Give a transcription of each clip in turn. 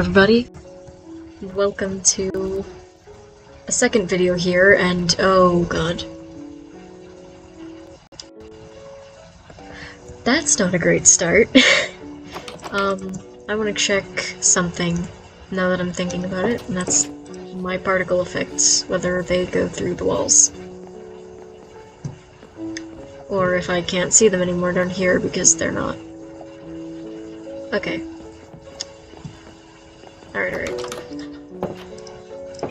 everybody. Welcome to a second video here, and oh god. That's not a great start. I want to check something now that I'm thinking about it, and that's my particle effects, whether they go through the walls. Or if I can't see them anymore down here because they're not. Okay. Alright.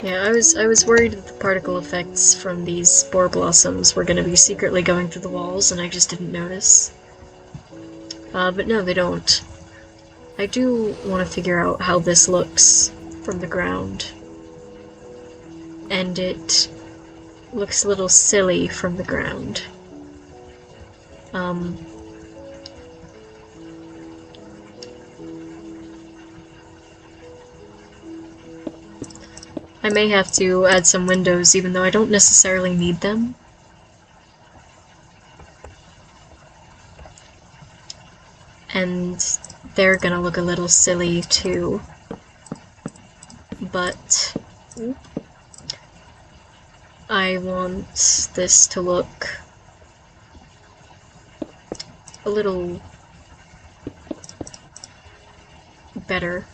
Yeah, I was worried that the particle effects from these spore blossoms were gonna be secretly going through the walls, and I just didn't notice. But no, they don't. I do want to figure out how this looks from the ground. And it looks a little silly from the ground. I may have to add some windows, even though I don't necessarily need them. And they're gonna look a little silly too. But I want this to look a little better.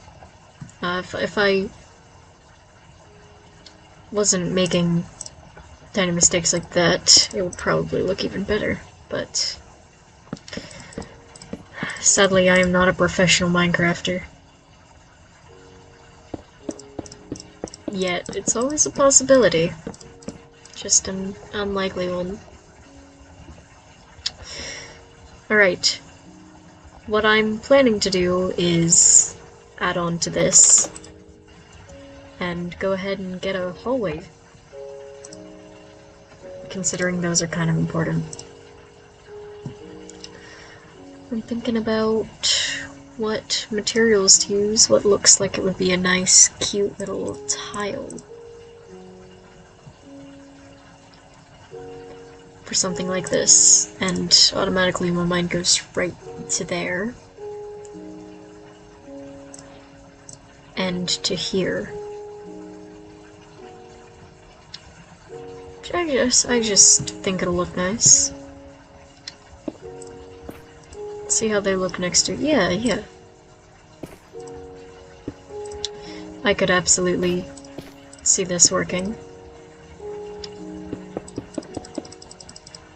If I wasn't making tiny mistakes like that, it would probably look even better, but sadly I am not a professional Minecrafter. Yet, it's always a possibility. Just an unlikely one. Alright. What I'm planning to do is add on to this and go ahead and get a hallway, considering those are kind of important. I'm thinking about what materials to use, what looks like it would be a nice, cute little tile for something like this, and automatically my mind goes right to there and to here. I just think it'll look nice. See how they look next to it? Yeah. I could absolutely see this working.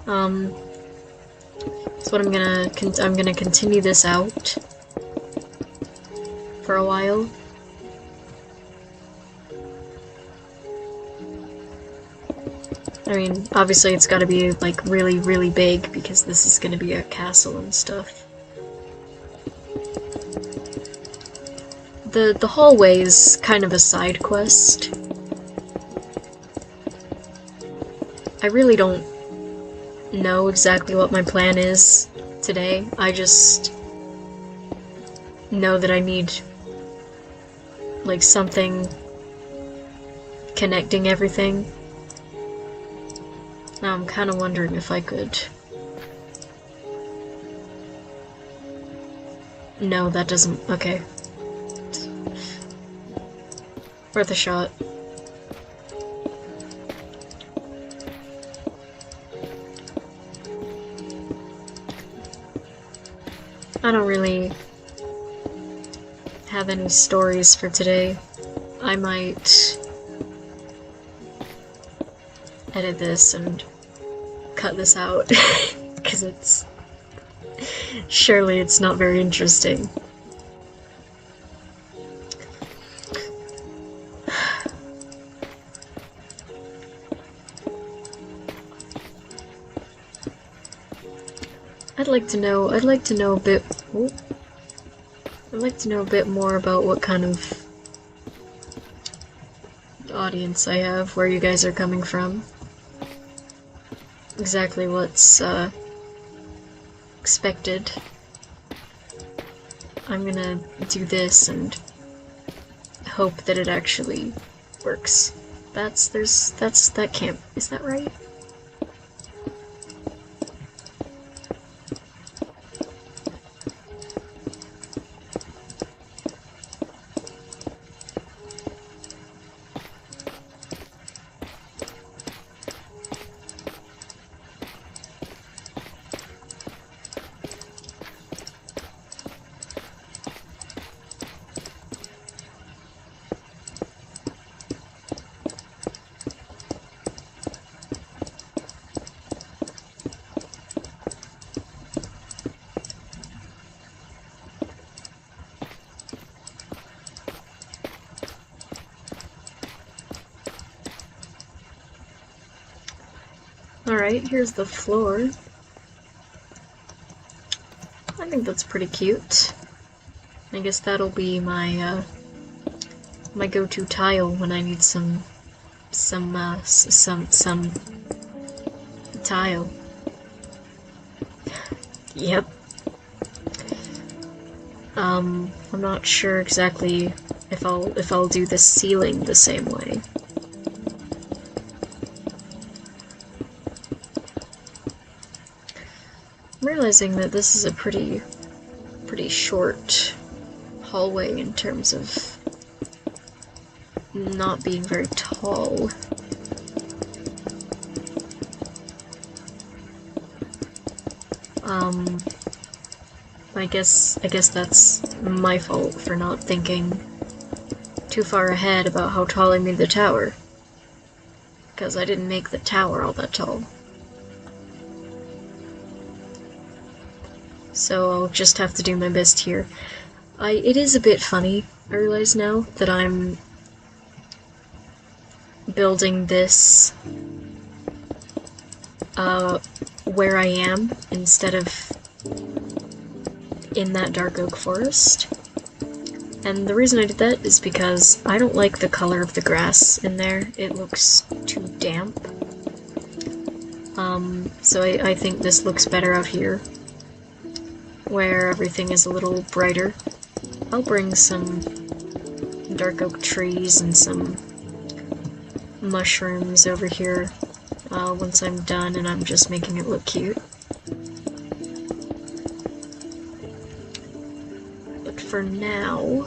So what I'm gonna continue this out for a while. I mean, obviously it's gotta be, like, really, really big, because this is gonna be a castle and stuff. The hallway is kind of a side quest. I really don't know exactly what my plan is today. I just know that I need, like, something connecting everything. Now I'm kind of wondering if I could... No, that doesn't... Okay. Worth a shot. I don't really have any stories for today. I might edit this and cut this out, because surely it's not very interesting. I'd like to know a bit more about what kind of audience I have, where you guys are coming from. Exactly what's expected. I'm gonna do this and hope that it actually works. That can't, is that right? Alright, here's the floor. I think that's pretty cute. I guess that'll be my, my go-to tile when I need some tile. Yep. I'm not sure exactly if I'll do the ceiling the same way. I'm realizing that this is a pretty short hallway in terms of not being very tall. I guess that's my fault for not thinking too far ahead about how tall I made the tower. Because I didn't make the tower all that tall. So I'll just have to do my best here. It is a bit funny, I realize now, that I'm building this where I am instead of in that dark oak forest. And the reason I did that is because I don't like the color of the grass in there. It looks too damp. So I think this looks better out here, where everything is a little brighter. I'll bring some dark oak trees and some mushrooms over here once I'm done and I'm just making it look cute. But for now,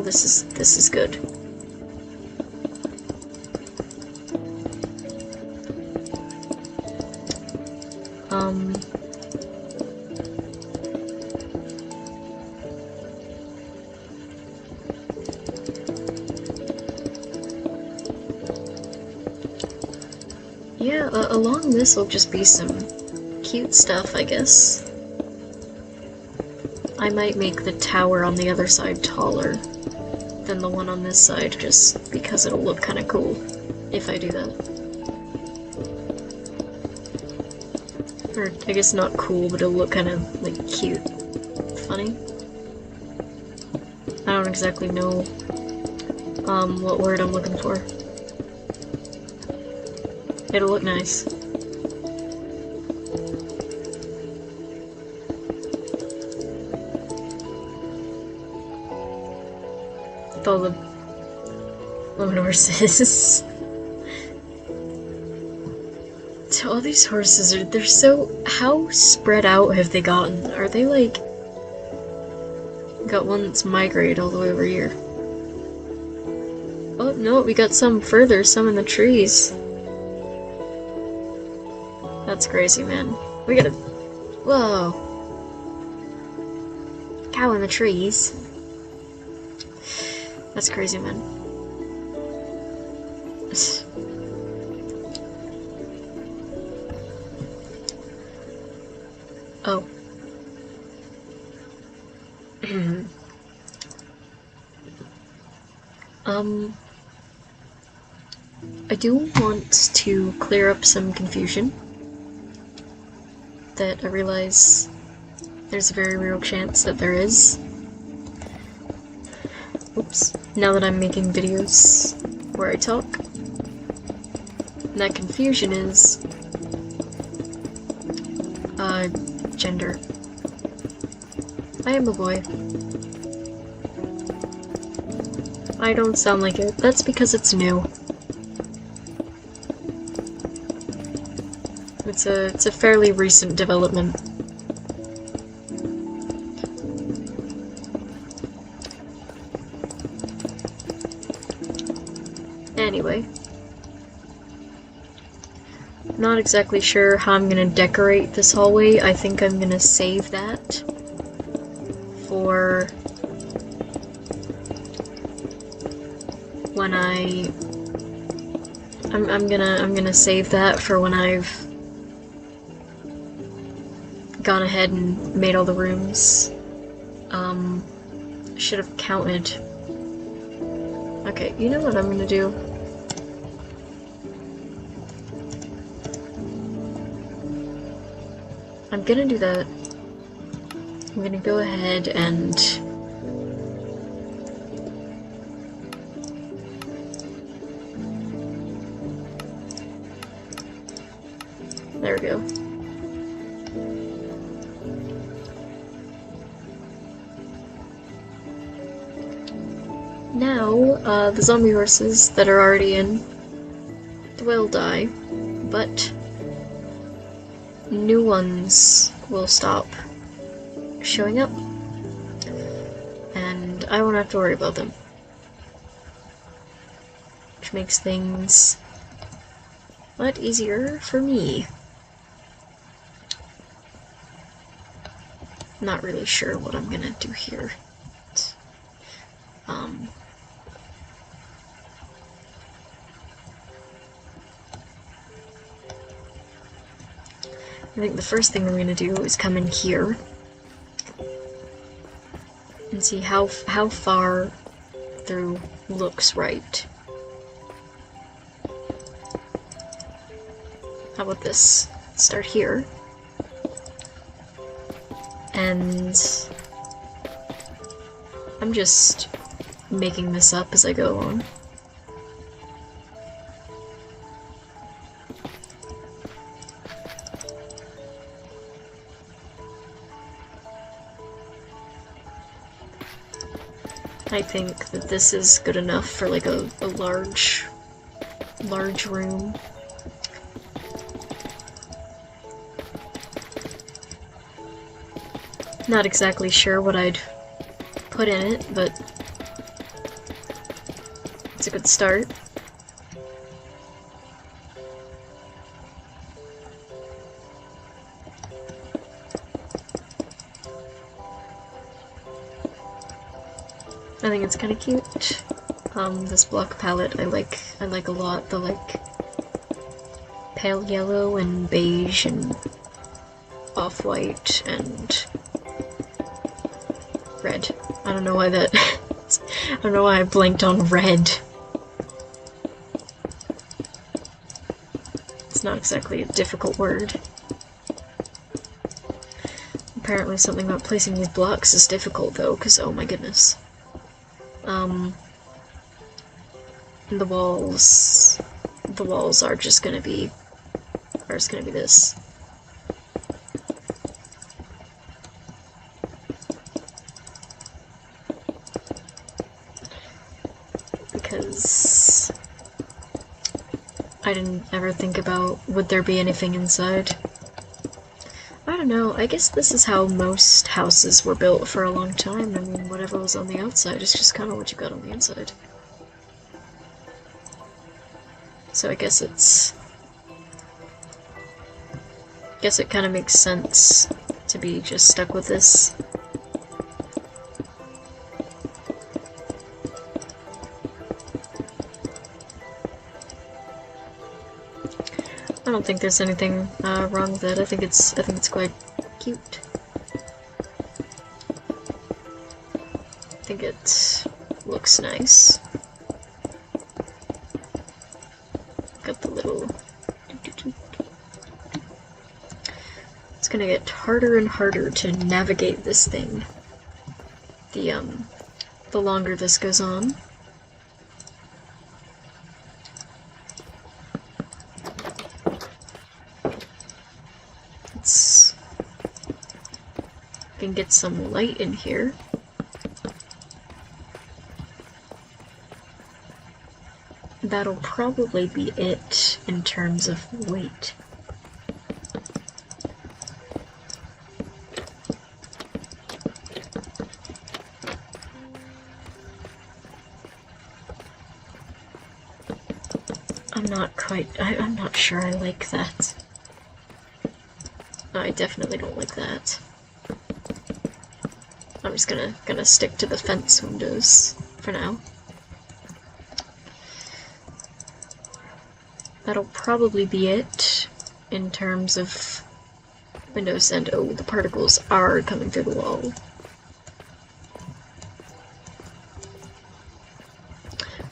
this is good. Yeah, along this will just be some cute stuff, I guess. I might make the tower on the other side taller than the one on this side, just because it'll look kind of cool if I do that. Or, I guess not cool, but it'll look kind of, like, cute. Funny? I don't exactly know, what word I'm looking for. It'll look nice. With all the lemon horses. All these horses they're so, how spread out have they gotten? Are they like, got one that's migrated all the way over here? Oh no, we got some further, some in the trees. That's crazy, man. We gotta, whoa. Cow in the trees. That's crazy, man. Oh. I do want to clear up some confusion that I realize there's a very real chance that there is. Oops. Now that I'm making videos where I talk. And that confusion is gender. I am a boy. I don't sound like it. That's because it's new. It's a fairly recent development. Anyway. Not exactly sure how I'm gonna decorate this hallway. I think I'm gonna save that for when I'm gonna save that for when I've gone ahead and made all the rooms. Should have counted. Okay, you know what I'm gonna do? I'm gonna do that. I'm gonna go ahead and there we go. Now, the zombie horses that are already in will die, but new ones will stop showing up, and I won't have to worry about them. Which makes things a lot easier for me. Not really sure what I'm gonna do here. I think the first thing I'm gonna do is come in here and see how far through looks right. How about this? Start here. And I'm just making this up as I go along. I think that this is good enough for like a large room. Not exactly sure what I'd put in it, but it's a good start. I think it's kind of cute. This block palette I like a lot. The like pale yellow and beige and off-white and red. I don't know why that. I don't know why I blanked on red. It's not exactly a difficult word. Apparently something about placing these blocks is difficult though, because oh my goodness. The walls are just gonna be this. Because I didn't ever think about would there be anything inside. I don't know, I guess this is how most houses were built for a long time. I mean, whatever was on the outside is just kind of what you got on the inside. So I guess it kind of makes sense to be just stuck with this. I don't think there's anything wrong with it. I think it's quite cute. I think it looks nice. Got the little. It's gonna get harder and harder to navigate this thing. The longer this goes on. Can get some light in here. That'll probably be it in terms of weight. I'm not sure I like that. I definitely don't like that. I'm just gonna stick to the fence windows for now. That'll probably be it in terms of windows, and oh, the particles are coming through the wall.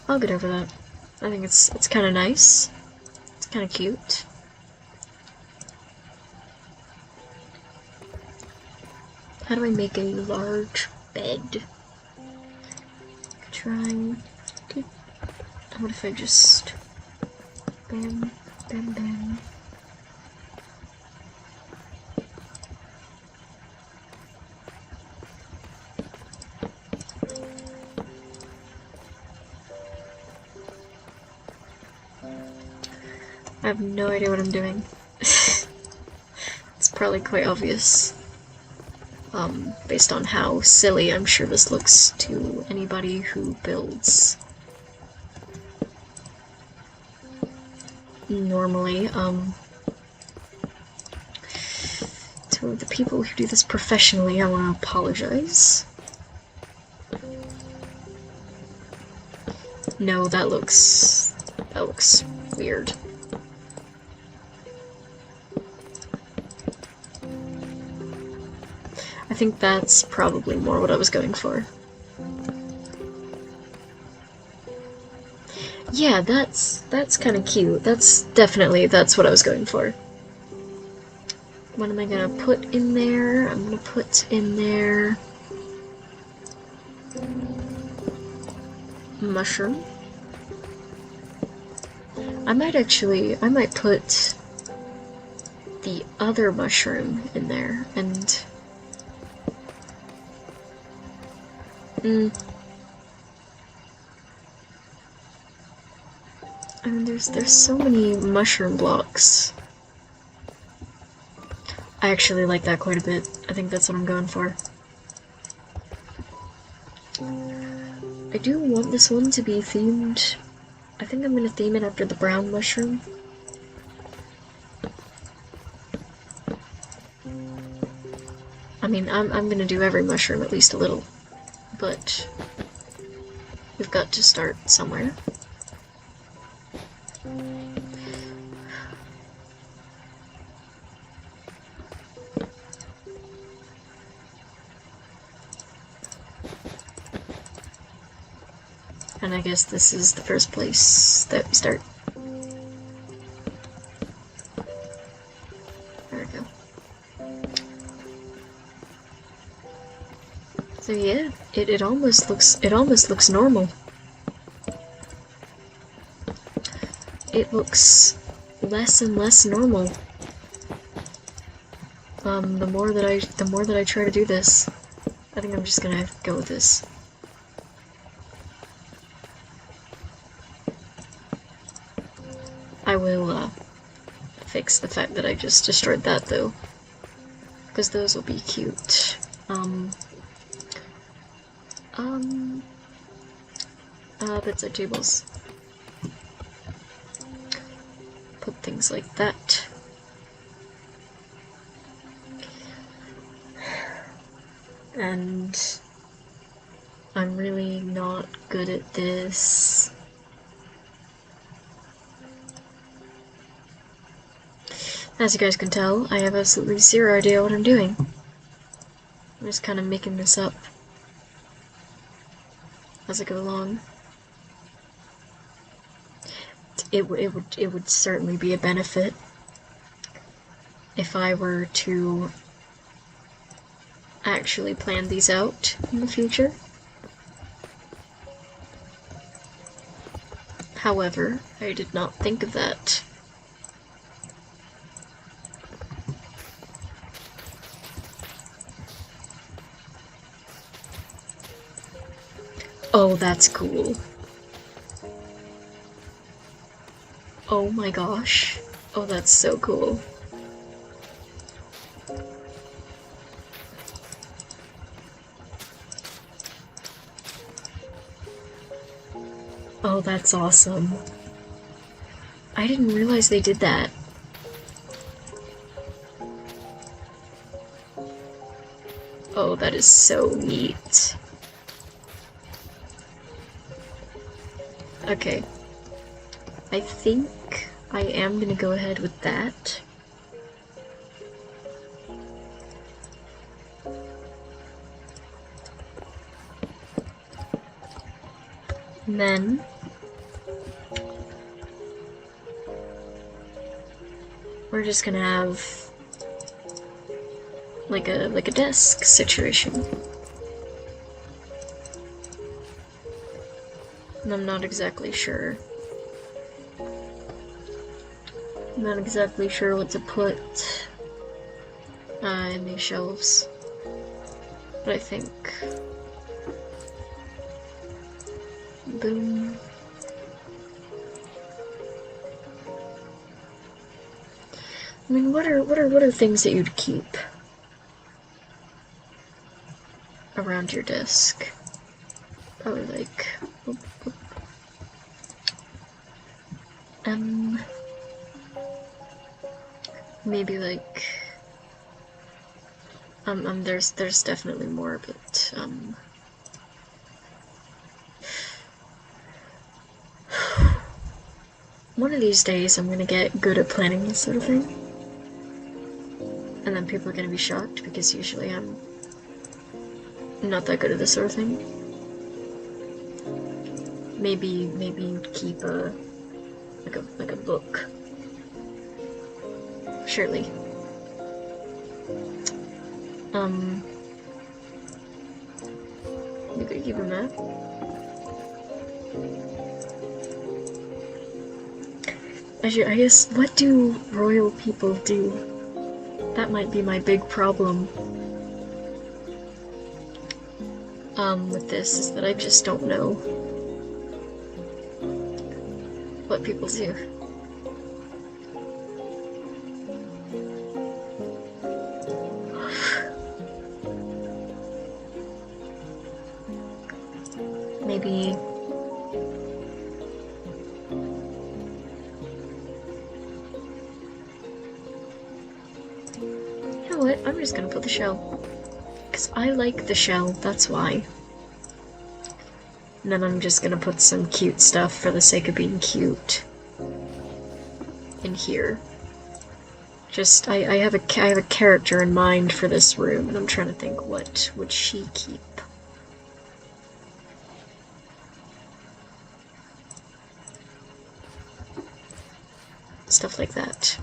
I'll get over that. I think it's kind of nice. It's kind of cute. How do I make a large bed? Try. What if I just bam, bam, bam. I have no idea what I'm doing. It's probably quite obvious. Based on how silly I'm sure this looks to anybody who builds normally. To the people who do this professionally, I want to apologize. No, that looks weird. I think that's probably more what I was going for. Yeah, that's kind of cute. That's what I was going for. What am I gonna put in there? I'm gonna put in there mushroom. I might put the other mushroom in there and I mean, there's so many mushroom blocks. I actually like that quite a bit. I think that's what I'm going for. I do want this one to be themed. I think I'm gonna theme it after the brown mushroom. I mean, I'm gonna do every mushroom at least a little, but we've got to start somewhere. And I guess this is the first place that we start. There we go. So yeah, it almost looks normal. It looks less and less normal. The more that I try to do this, I think I'm just gonna have to go with this. I will fix the fact that I just destroyed that though, because those will be cute. Bedside tables. Put things like that. And I'm really not good at this. As you guys can tell, I have absolutely zero idea what I'm doing. I'm just kind of making this up as I go along. It would certainly be a benefit if I were to actually plan these out in the future. However, I did not think of that. Oh, that's cool. Oh my gosh. Oh, that's so cool. Oh, that's awesome. I didn't realize they did that. Oh, that is so neat. Okay. I think I am gonna go ahead with that. And then we're just gonna have like a desk situation. And I'm not exactly sure. I'm not exactly sure what to put in these shelves. But I think... Boom. I mean, what are things that you'd keep around your desk? Probably like... Whoop, whoop. Maybe like... there's definitely more, but, one of these days I'm gonna get good at planning this sort of thing. And then people are gonna be shocked, because usually I'm not that good at this sort of thing. Maybe you'd keep like a book. Surely. You could keep a map. I guess, what do royal people do? That might be my big problem. With this, is that I just don't know what people do. Maybe... You know what? I'm just gonna put the shell. Because I like the shell, that's why. And then I'm just gonna put some cute stuff for the sake of being cute in here. Just, I have a character in mind for this room, and I'm trying to think, what would she keep? Stuff like that.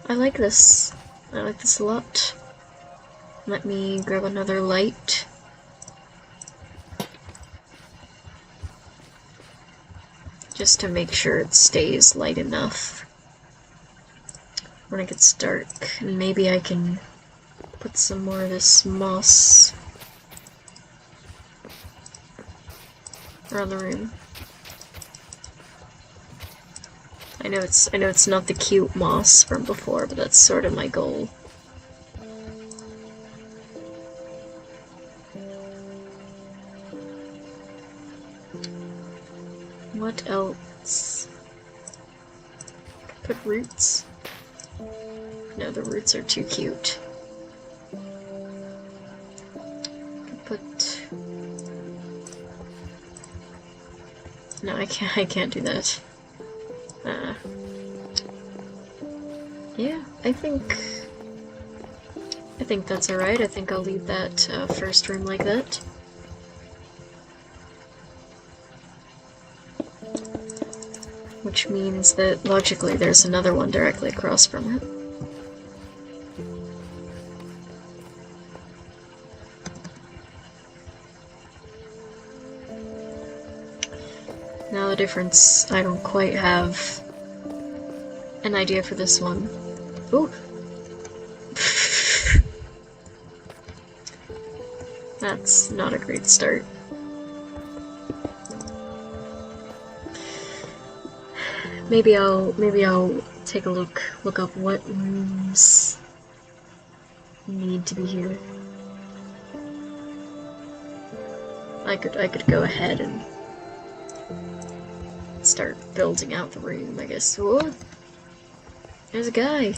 I like this. I like this a lot. Let me grab another light. Just to make sure it stays light enough when it gets dark. And maybe I can put some more of this moss around the room. I know it's not the cute moss from before, but that's sort of my goal. What else? Put roots? No, the roots are too cute. Put... No, I can't do that. Yeah, I think that's alright. I think I'll leave that first room like that. Which means that, logically, there's another one directly across from it. Now the difference, I don't quite have an idea for this one. Ooh! That's not a great start. Maybe I'll take a look up what rooms need to be here. I could go ahead and start building out the room, I guess. Whoa! There's a guy.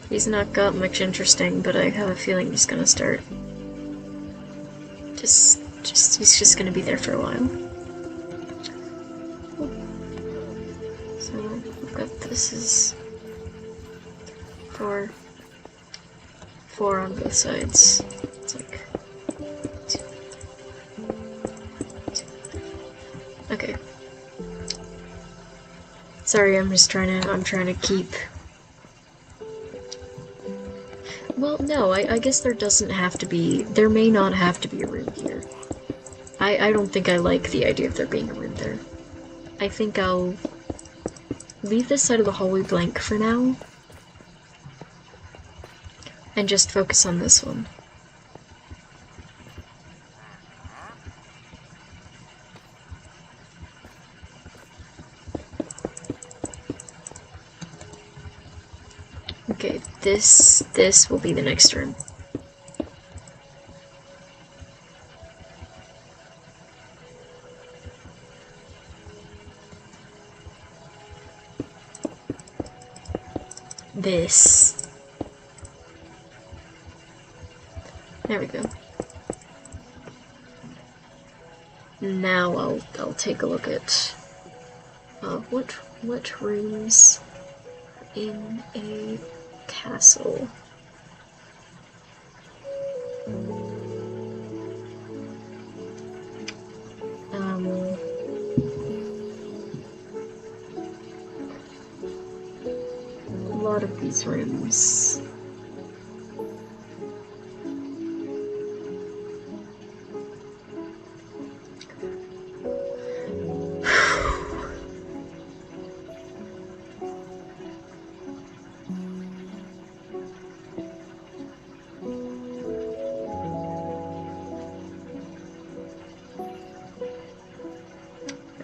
He's not got much interesting, but I have a feeling he's gonna start. He's just gonna be there for a while. So, I've got this is four on both sides. It's like okay. Sorry, I'm trying to keep. Well, no, I guess there doesn't have to be. There may not have to be a room here. I don't think I like the idea of there being a room there. I think I'll leave this side of the hallway blank for now. And just focus on this one. Okay, this will be the next room. This. There we go. Now I'll take a look at what rooms in a castle. A lot of these rooms.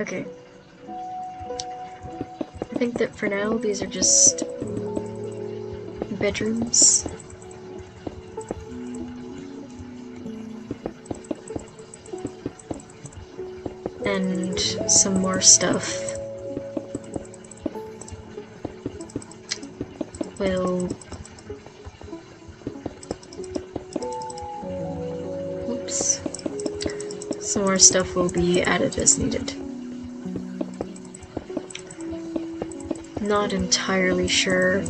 Okay. I think that for now, these are just bedrooms. And some more stuff will... Whoops. Some more stuff will be added as needed. Not entirely sure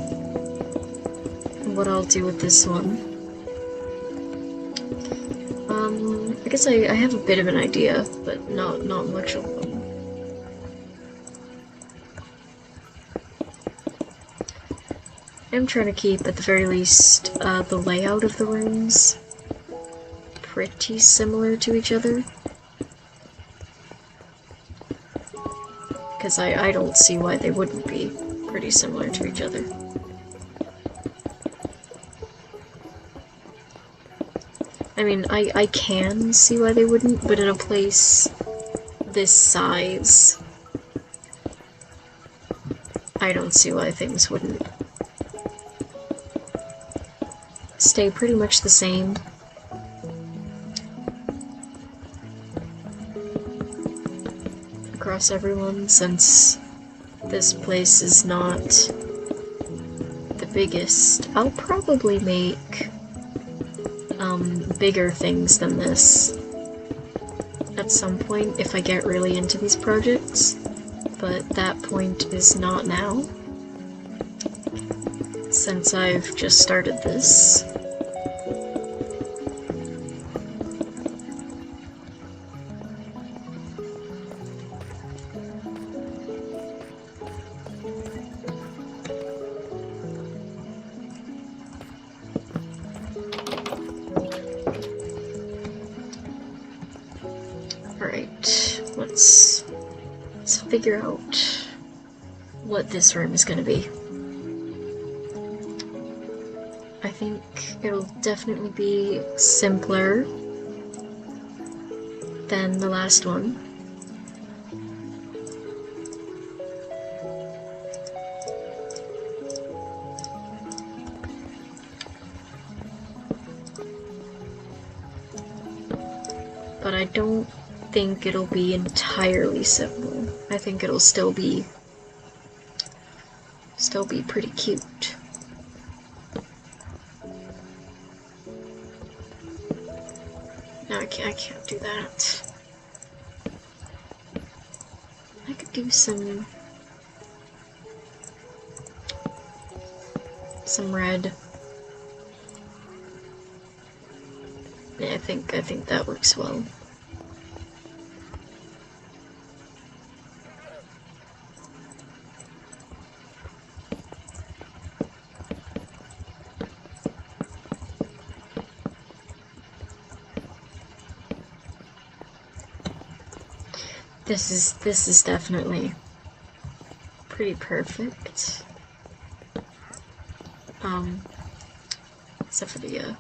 what I'll do with this one. I guess I have a bit of an idea, but not much of them. I'm trying to keep, at the very least, the layout of the rooms pretty similar to each other. Because I don't see why they wouldn't be pretty similar to each other. I mean, I can see why they wouldn't, but in a place this size, I don't see why things wouldn't stay pretty much the same. Across everyone, since this place is not the biggest. I'll probably make bigger things than this at some point if I get really into these projects, but that point is not now, since I've just started this. Alright, let's figure out what this room is gonna be. I think it'll definitely be simpler than the last one. But I don't think it'll be entirely simple. I think it'll still be pretty cute. No, I can't do that. I could do some some red. Yeah, I think that works well. This is definitely pretty perfect. Except for the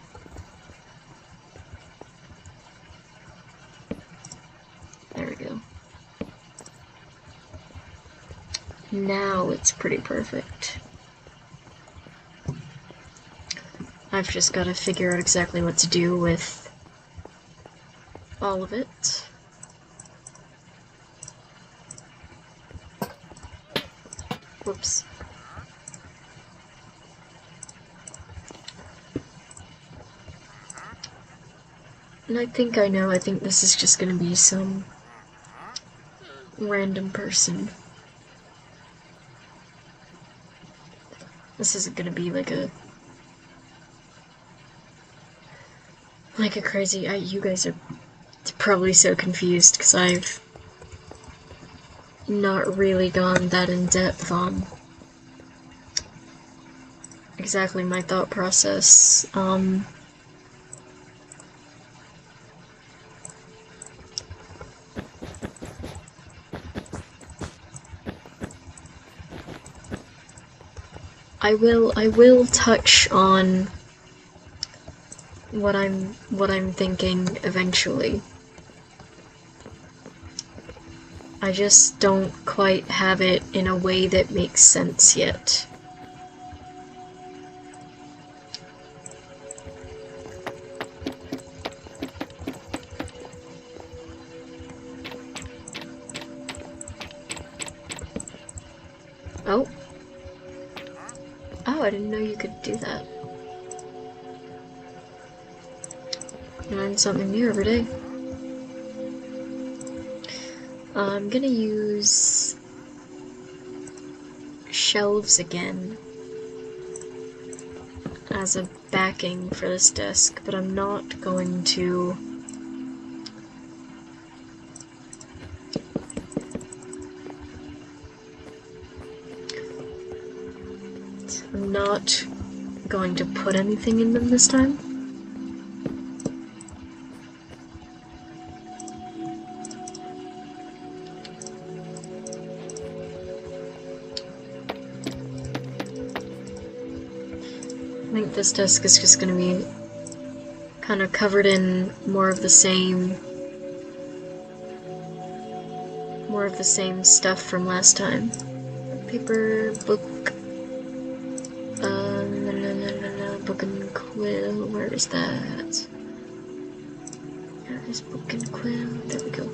there we go. Now it's pretty perfect. I've just got to figure out exactly what to do with all of it. Whoops. And I think I know, I think this is just gonna be some random person. This isn't gonna be like a crazy, you guys are probably so confused because I've not really gone that in depth on exactly my thought process. I will touch on what I'm thinking eventually. I just don't quite have it in a way that makes sense yet. Oh. Oh, I didn't know you could do that. Learn something new every day. I'm gonna use shelves again as a backing for this desk, but I'm not going to put anything in them this time. I think this desk is just gonna be kind of covered in more of the same stuff from last time. Paper, book, book and quill, where is that? There is book and quill, there we go.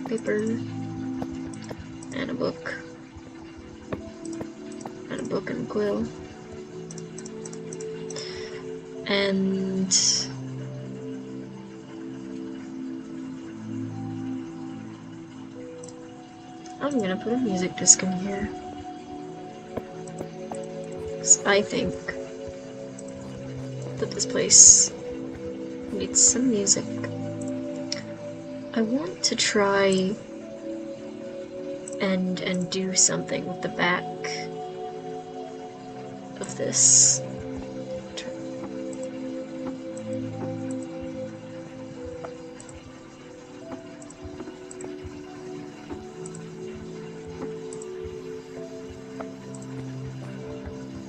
Paper, and a book. And a book and quill. And I'm gonna put a music disc in here. 'Cause I think that this place needs some music. I want to try and do something with the back of this.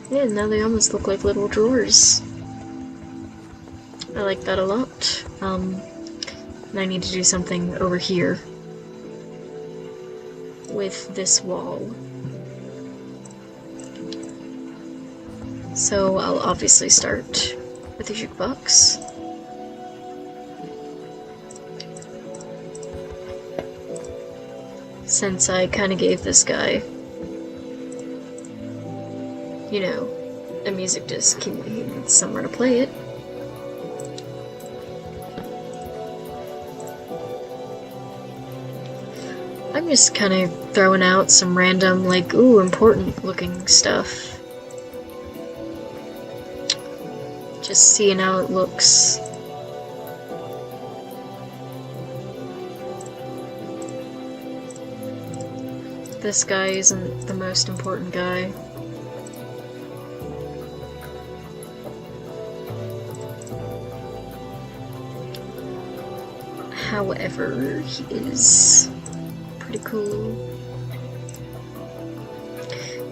Yeah, now they almost look like little drawers. I like that a lot. And I need to do something over here with this wall. So I'll obviously start with the jukebox. Since I kind of gave this guy, you know, a music disc, he needs somewhere to play it. I'm I'm just kind of throwing out some random, like, ooh, important looking stuff. Just seeing how it looks. This guy isn't the most important guy. However, he is pretty cool.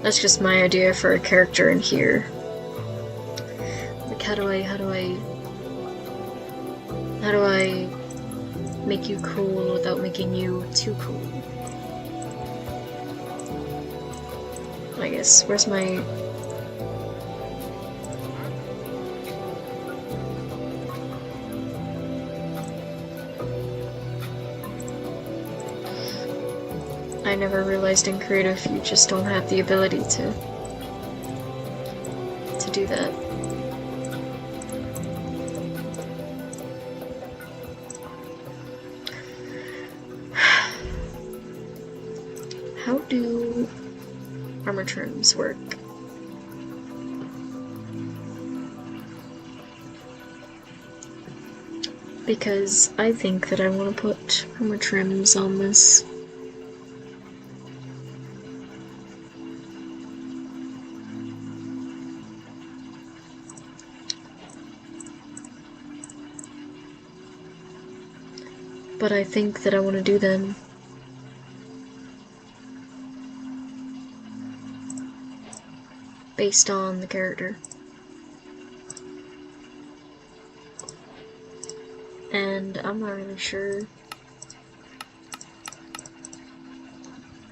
That's just my idea for a character in here. Like, how do I make you cool without making you too cool? I guess, where's my... I never realized in creative you just don't have the ability to do that. How do armor trims work? Because I think that I want to put armor trims on this. But I think that I want to do them based on the character. And I'm not really sure.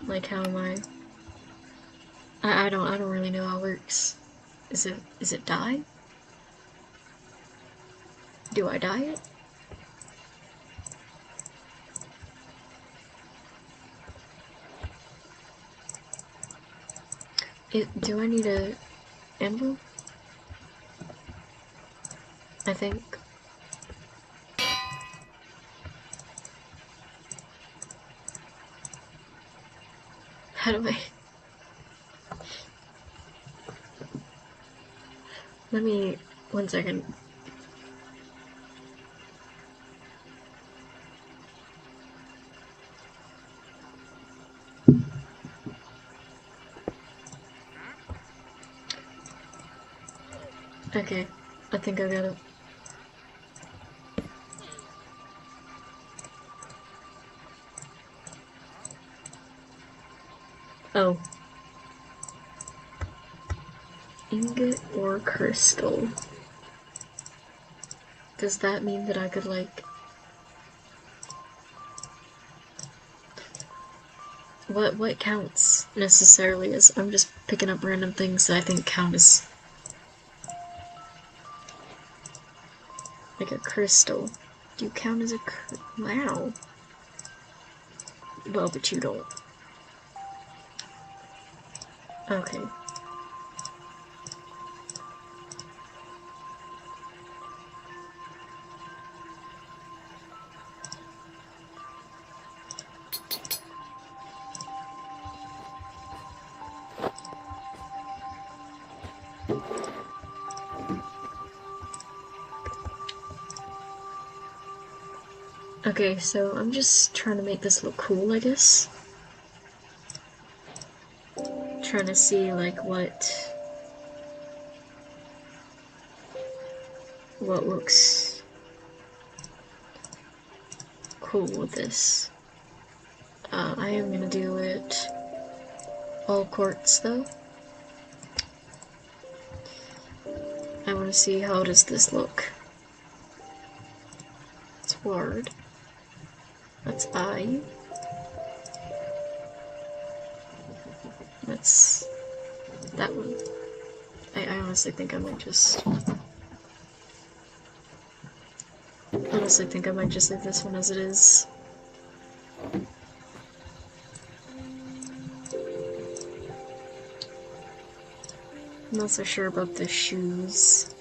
Like, how am I don't really know how it works. Is it dye? Do I dye it? Do I need a emblem? I think. How do I... Let me... 1 second. Okay, I think I got it. Oh. Ingot or crystal. Does that mean that I could, like... What counts necessarily as... I'm just picking up random things that I think count as... like a crystal. Do you count as a wow. Well, but you don't. Okay. Okay, so I'm just trying to make this look cool, I guess. Trying to see, like, what looks cool with this. I am gonna do it all quartz, though. I want to see how does this look. It's ward. That's I. That's that one. I honestly think I might just... honestly think I might just leave this one as it is. I'm not so sure about the shoes.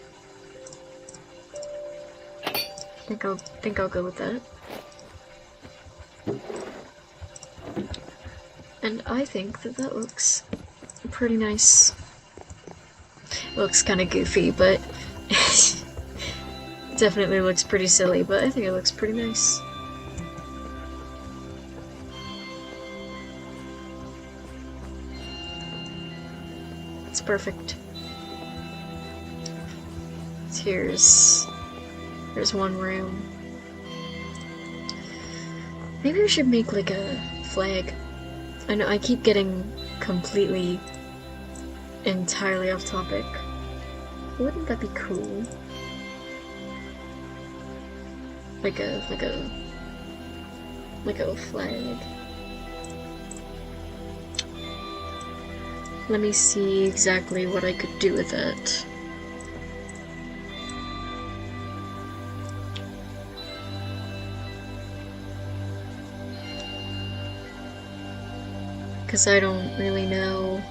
Think I'll go with that. And I think that that looks pretty nice. It looks kind of goofy, but definitely looks pretty silly, but I think it looks pretty nice. It's perfect. Here's one room. Maybe we should make like a flag. I know I keep getting completely entirely off topic. Wouldn't that be cool? Like a flag. Let me see exactly what I could do with it. Because I don't really know.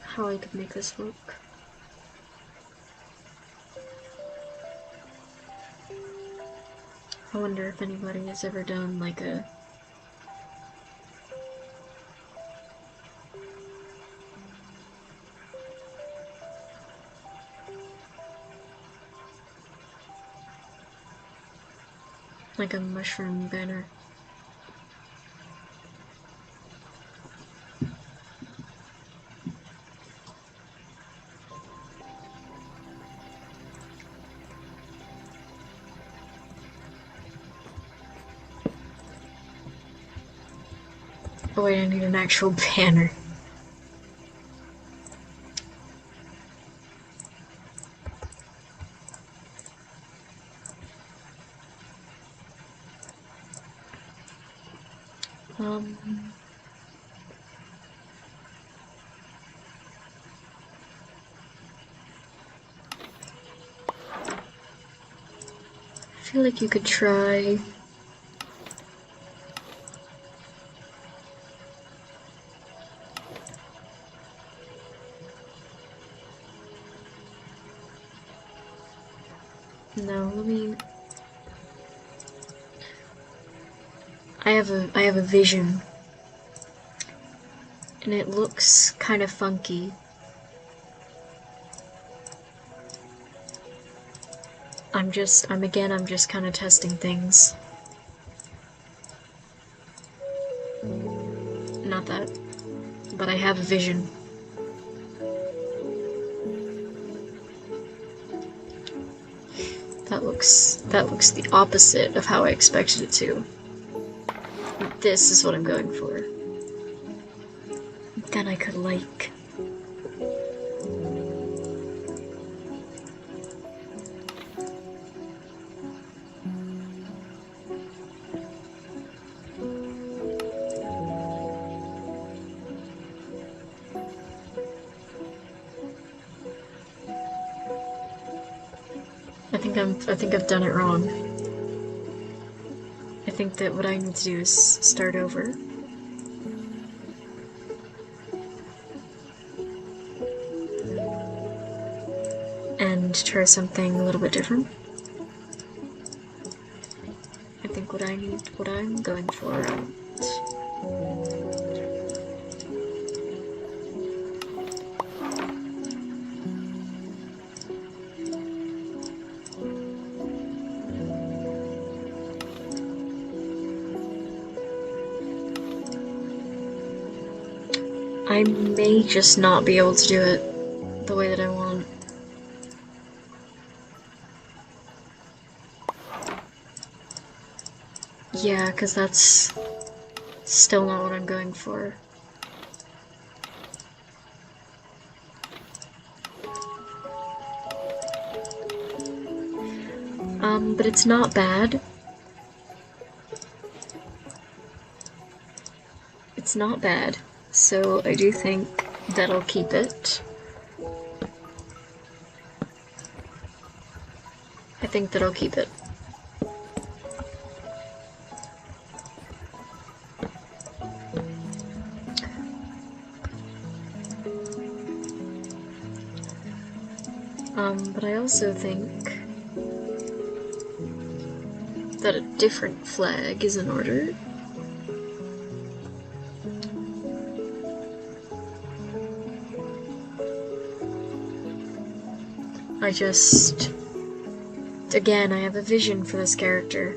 How I could make this look. I wonder if anybody has ever done like a mushroom banner. Oh wait, I need an actual banner. I feel like you could try. No, let me. I have a vision, and it looks kind of funky. I'm just kind of testing things. Not that, but I have a vision. That looks the opposite of how I expected it to. This is what I'm going for. Then I could like. I think I've done it wrong. I think that what I need to do is start over. And try something a little bit different. I think what I'm going for. I may just not be able to do it the way that I want. Yeah, because that's still not what I'm going for. But it's not bad. It's not bad. So I do think that I'll keep it. I think that I'll keep it. But I also think that a different flag is in order. Again, I have a vision for this character.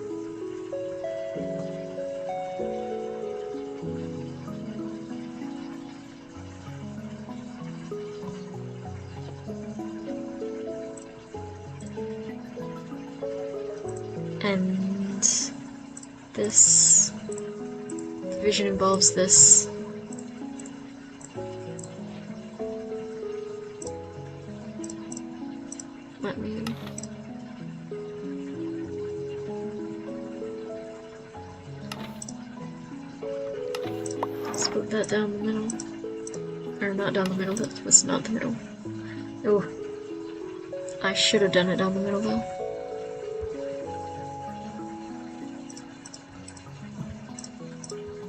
And this vision involves this. Let me... split that down the middle. Or not down the middle, that was not the middle. Oh, I should have done it down the middle though.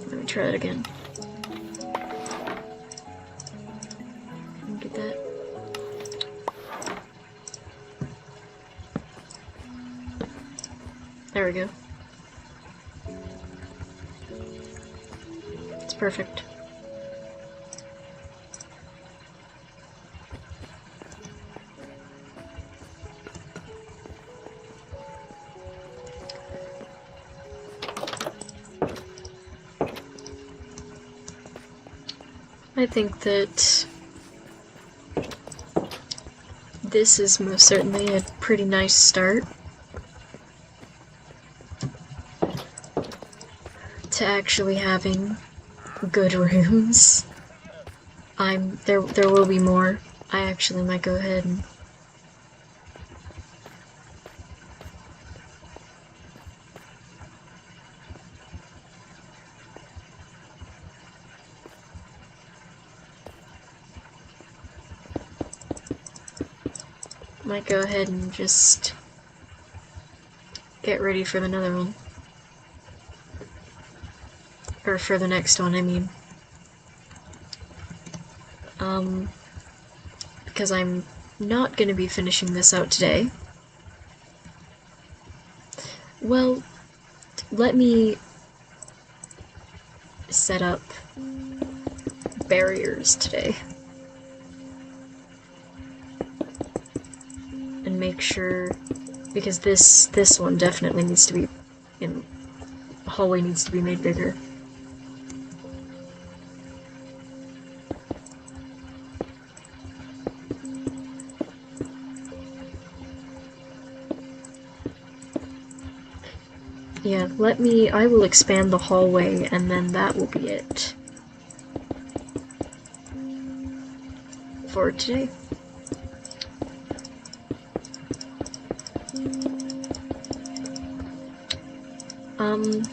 Let me try it again. Get that. There we go. It's perfect. I think that this is most certainly a pretty nice start to actually having good rooms. There will be more. I actually might go ahead and just get ready for another one. Or for the next one, I mean. Because I'm not gonna be finishing this out today. Well, let me set up barriers today. And make sure, because this one definitely needs to be, the hallway needs to be made bigger. Yeah, I will expand the hallway and then that will be it for today.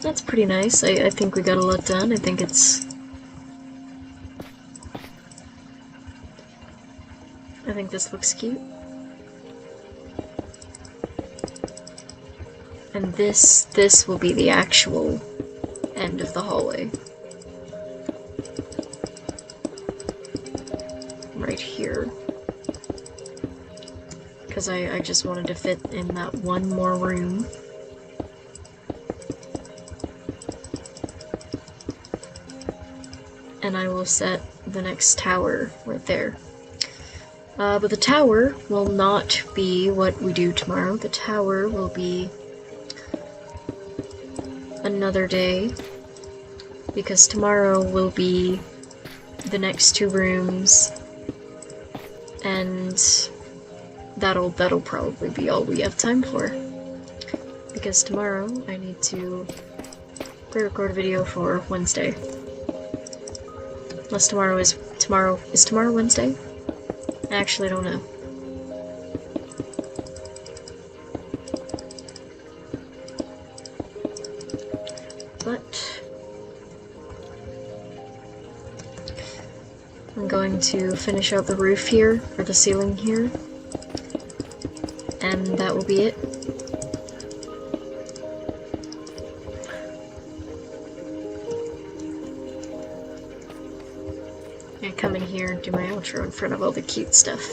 That's pretty nice. I think we got a lot done. I think this looks cute. And this will be the actual end of the hallway. Right here. Because I just wanted to fit in that one more room. And I will set the next tower right there. But the tower will not be what we do tomorrow. The tower will be another day, because tomorrow will be the next two rooms, and that'll probably be all we have time for. Because tomorrow I need to pre-record a video for Wednesday. Unless is tomorrow Wednesday? I actually don't know. But I'm going to finish out the roof here, or the ceiling here, and that will be it. I come in here and do my outro in front of all the cute stuff.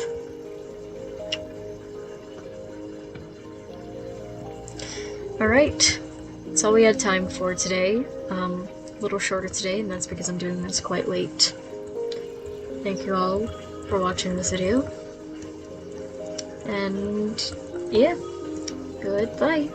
Alright, that's all we had time for today. A little shorter today, and that's because I'm doing this quite late. Thank you all for watching this video. And yeah, goodbye.